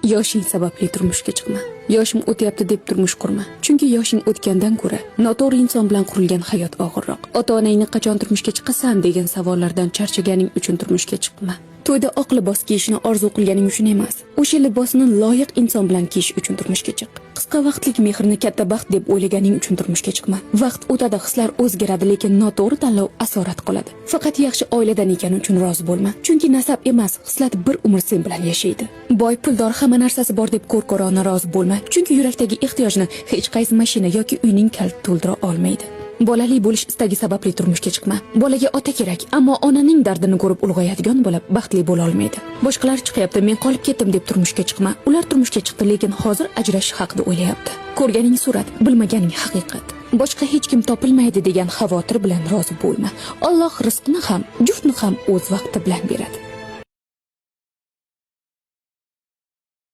Yoshing sababli turmushga chiqma. Yoshim o'tyapti deb turmush qurma. Chunki yoshing o'tgandan ko'ra noto'g'ri inson bilan qurilgan hayot og'irroq. Ota-onangni qachon turmushga chiqasan degan savollardan charchaganing uchun turmushga chiqma. To'yda oq libos kiyishni orzu qilganing uchun emas, o'sha libosni loyiq inson bilan kiyish uchun turmushga chiq. Qisqa vaqtlik mehrni katta baxt deb o'ylaganing uchun turmushga chiqma. Vaqt o'tadi, hislar o'zgaradi, lekin noto'g'ri tanlov asorat qiladi. Faqat yaxshi oiladan ekani uchun rozi bo'lma. Chunki nasab emas, hislat bir umr sen bilan yashaydi. Boy, puldor, hamma narsasi bor deb ko'r-ko'rona rozi bo'lma. Chunki yurakdagi ehtiyojni hech qaysi mashina yoki uyning kaliti to'ldira olmaydi. Bolali bo'lish istagi sababli turmushga chiqma. Bolaga ota kerak, ammo onaning dardini ko'rib ulg'ayadigan bola baxtli bo'la olmaydi. Boshqalar chiqyapti, men qolib ketdim deb turmushga chiqma. Ular turmushga chiqdi, lekin hozir ajrashish haqida o'ylayapti. Ko'rganing surat, bilmaganing haqiqat. Boshqa hech kim topilmaydi degan xavotir bilan rozi bo'lma. Alloh rizqni ham, juftni ham o'z vaqti bilan beradi.